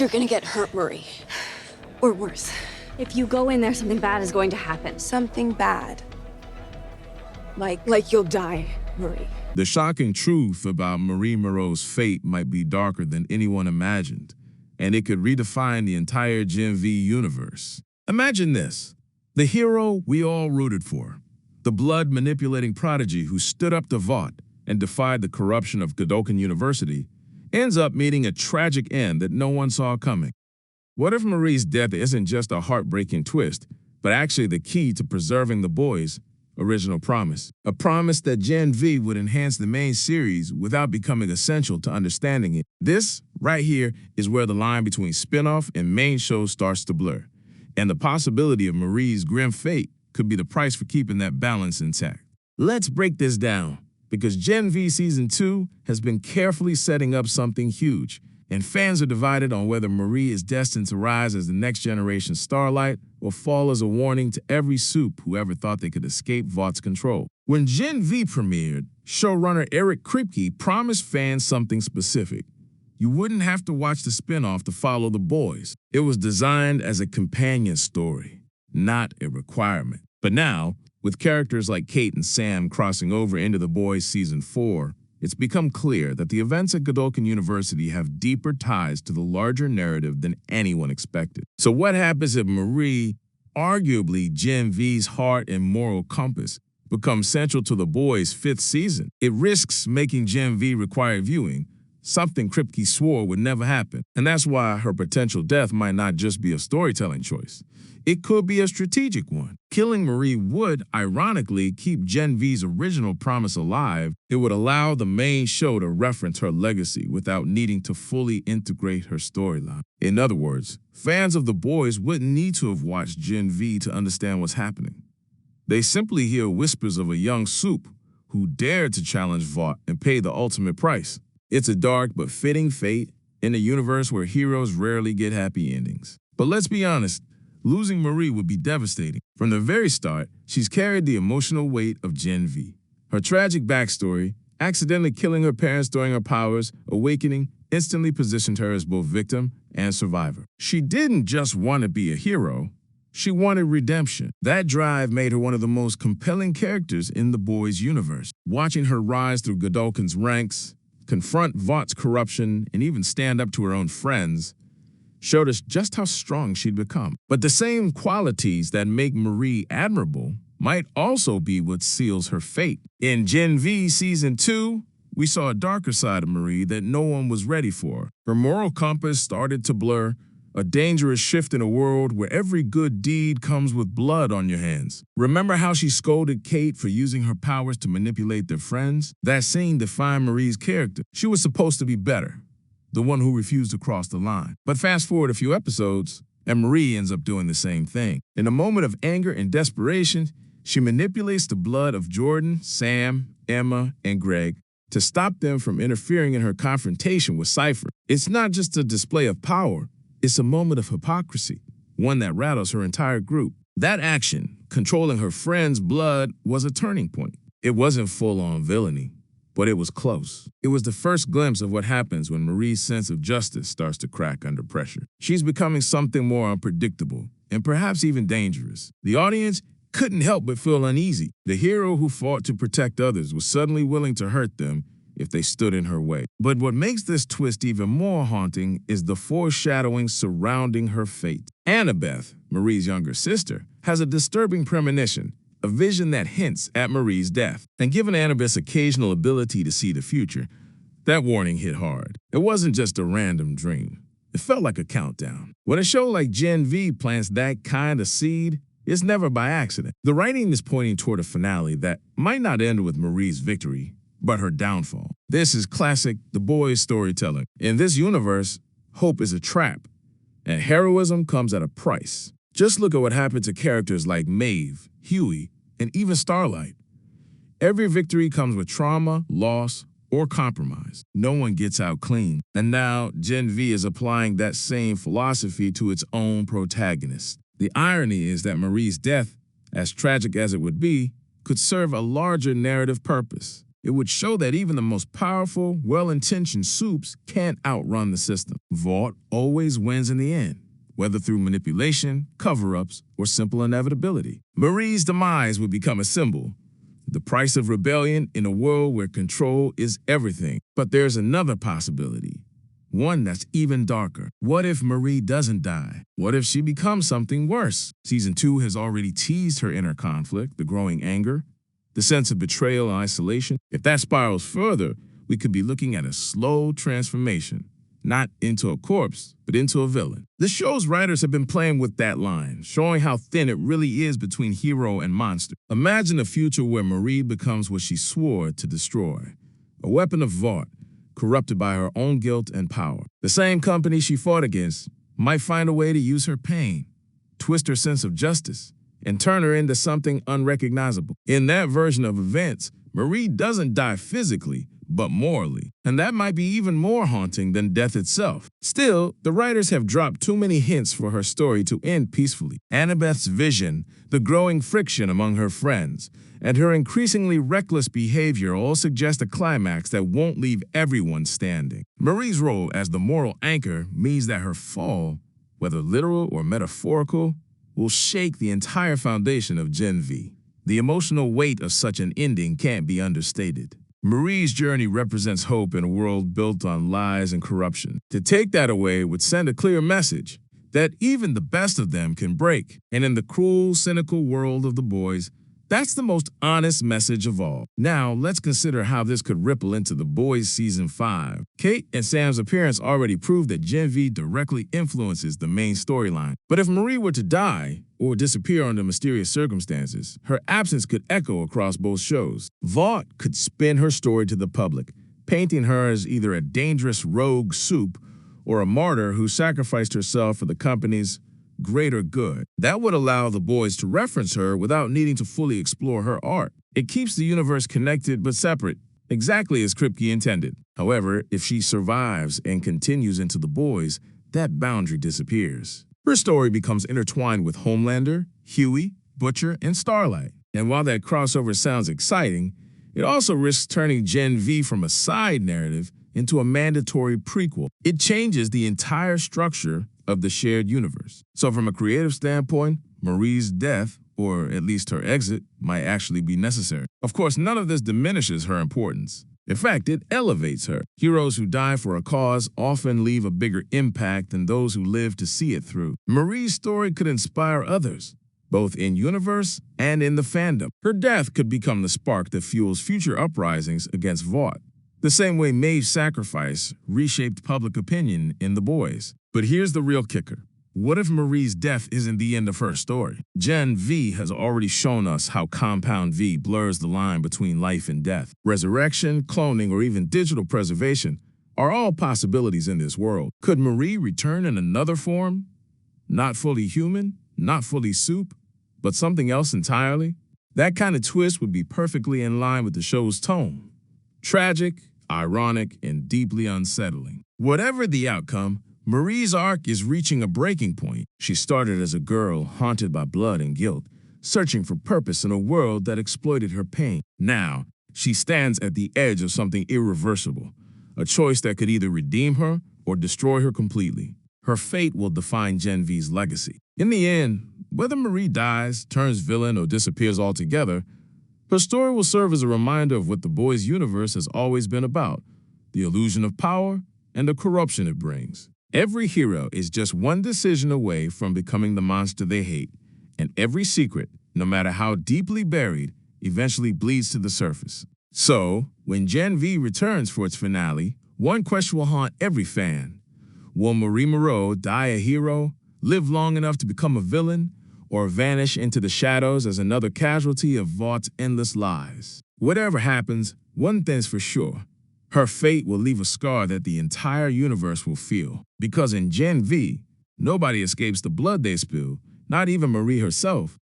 You're gonna get hurt, Marie. Or worse. If you go in there, something bad is going to happen. Something bad. Like you'll die, Marie. The shocking truth about Marie Moreau's fate might be darker than anyone imagined, and it could redefine the entire genv universe. Imagine this: the hero we all rooted for, the blood-manipulating prodigy who stood up to Vought and defied the corruption of Godolkin University, ends up meeting a tragic end that no one saw coming. What if Marie's death isn't just a heartbreaking twist, but actually the key to preserving the boys' original promise? A promise that Gen V would enhance the main series without becoming essential to understanding it. This, right here, is where the line between spin-off and main show starts to blur. And the possibility of Marie's grim fate could be the price for keeping that balance intact. Let's break this down, because Gen V Season 2 has been carefully setting up something huge, and fans are divided on whether Marie is destined to rise as the next generation Starlight or fall as a warning to every supe who ever thought they could escape Vaught's control. When Gen V premiered, showrunner Eric Kripke promised fans something specific. You wouldn't have to watch the spinoff to follow the boys. It was designed as a companion story, not a requirement. But now, with characters like Kate and Sam crossing over into The Boys Season 4, it's become clear that the events at Godolkin University have deeper ties to the larger narrative than anyone expected. So what happens if Marie, arguably Gen V's heart and moral compass, becomes central to The Boys' 5th season? It risks making Gen V required viewing, something Kripke swore would never happen. And that's why her potential death might not just be a storytelling choice. It could be a strategic one. Killing Marie would, ironically, keep Gen V's original promise alive. It would allow the main show to reference her legacy without needing to fully integrate her storyline. In other words, fans of The Boys wouldn't need to have watched Gen V to understand what's happening. They simply hear whispers of a young supe who dared to challenge Vought and pay the ultimate price. It's a dark but fitting fate in a universe where heroes rarely get happy endings. But let's be honest, losing Marie would be devastating. From the very start, she's carried the emotional weight of Gen V. Her tragic backstory, accidentally killing her parents during her powers awakening, instantly positioned her as both victim and survivor. She didn't just want to be a hero, she wanted redemption. That drive made her one of the most compelling characters in the Boys universe. Watching her rise through Godolkin's ranks, confront Vaught's corruption, and even stand up to her own friends, showed us just how strong she'd become. But the same qualities that make Marie admirable might also be what seals her fate. In Gen V Season 2, we saw a darker side of Marie that no one was ready for. Her moral compass started to blur, a dangerous shift in a world where every good deed comes with blood on your hands. Remember how she scolded Kate for using her powers to manipulate their friends? That scene defined Marie's character. She was supposed to be better, the one who refused to cross the line. But fast forward a few episodes, and Marie ends up doing the same thing. In a moment of anger and desperation, she manipulates the blood of Jordan, Sam, Emma, and Greg to stop them from interfering in her confrontation with Cypher. It's not just a display of power, it's a moment of hypocrisy, one that rattles her entire group. That action, controlling her friend's blood, was a turning point. It wasn't full-on villainy, but it was close. It was the first glimpse of what happens when Marie's sense of justice starts to crack under pressure. She's becoming something more unpredictable, and perhaps even dangerous. The audience couldn't help but feel uneasy. The hero who fought to protect others was suddenly willing to hurt them if they stood in her way. But what makes this twist even more haunting is the foreshadowing surrounding her fate. Annabeth, Marie's younger sister, has a disturbing premonition, a vision that hints at Marie's death. And given Annabeth's occasional ability to see the future, that warning hit hard. It wasn't just a random dream. It felt like a countdown. When a show like Gen V plants that kind of seed, it's never by accident. The writing is pointing toward a finale that might not end with Marie's victory, but her downfall. This is classic The Boys storytelling. In this universe, hope is a trap, and heroism comes at a price. Just look at what happened to characters like Maeve, Huey, and even Starlight. Every victory comes with trauma, loss, or compromise. No one gets out clean. And now Gen V is applying that same philosophy to its own protagonist. The irony is that Marie's death, as tragic as it would be, could serve a larger narrative purpose. It would show that even the most powerful, well-intentioned supes can't outrun the system. Vought always wins in the end, whether through manipulation, cover-ups, or simple inevitability. Marie's demise would become a symbol, the price of rebellion in a world where control is everything. But there's another possibility, one that's even darker. What if Marie doesn't die? What if she becomes something worse? Season 2 has already teased her inner conflict, the growing anger, the sense of betrayal and isolation. If that spirals further, we could be looking at a slow transformation, not into a corpse, but into a villain. The show's writers have been playing with that line, showing how thin it really is between hero and monster. Imagine a future where Marie becomes what she swore to destroy, a weapon of Vought, corrupted by her own guilt and power. The same company she fought against might find a way to use her pain, twist her sense of justice, and turn her into something unrecognizable. In that version of events, Marie doesn't die physically, but morally. And that might be even more haunting than death itself. Still, the writers have dropped too many hints for her story to end peacefully. Annabeth's vision, the growing friction among her friends, and her increasingly reckless behavior all suggest a climax that won't leave everyone standing. Marie's role as the moral anchor means that her fall, whether literal or metaphorical, will shake the entire foundation of genv. The emotional weight of such an ending can't be understated. Marie's journey represents hope in a world built on lies and corruption. To take that away would send a clear message that even the best of them can break. And in the cruel, cynical world of the boys, that's the most honest message of all. Now, let's consider how this could ripple into The Boys Season 5. Kate and Sam's appearance already proved that genv directly influences the main storyline. But if Marie were to die, or disappear under mysterious circumstances, her absence could echo across both shows. Vought could spin her story to the public, painting her as either a dangerous rogue supe or a martyr who sacrificed herself for the company's greater good. That would allow the boys to reference her without needing to fully explore her art. It keeps the universe connected but separate, exactly as Kripke intended. However, if she survives and continues into the boys, that boundary disappears. Her story becomes intertwined with Homelander, Huey, Butcher, and Starlight. And while that crossover sounds exciting, it also risks turning genv from a side narrative into a mandatory prequel. It changes the entire structure of the shared universe. So from a creative standpoint, Marie's death, or at least her exit, might actually be necessary. Of course, none of this diminishes her importance. In fact, it elevates her. Heroes who die for a cause often leave a bigger impact than those who live to see it through. Marie's story could inspire others, both in-universe and in the fandom. Her death could become the spark that fuels future uprisings against Vought, the same way Maeve's sacrifice reshaped public opinion in The Boys. But here's the real kicker. What if Marie's death isn't the end of her story? Gen V has already shown us how Compound V blurs the line between life and death. Resurrection, cloning, or even digital preservation are all possibilities in this world. Could Marie return in another form? Not fully human, not fully supe, but something else entirely? That kind of twist would be perfectly in line with the show's tone. Tragic, ironic, and deeply unsettling. Whatever the outcome, Marie's arc is reaching a breaking point. She started as a girl haunted by blood and guilt, searching for purpose in a world that exploited her pain. Now, she stands at the edge of something irreversible, a choice that could either redeem her or destroy her completely. Her fate will define Gen V's legacy. In the end, whether Marie dies, turns villain, or disappears altogether, her story will serve as a reminder of what the boys' universe has always been about, the illusion of power and the corruption it brings. Every hero is just one decision away from becoming the monster they hate, and every secret, no matter how deeply buried, eventually bleeds to the surface. So, when Gen V returns for its finale, one question will haunt every fan. Will Marie Moreau die a hero, live long enough to become a villain, or vanish into the shadows as another casualty of Vaught's endless lies? Whatever happens, one thing's for sure. Her fate will leave a scar that the entire universe will feel. Because in Gen V, nobody escapes the blood they spill, not even Marie herself.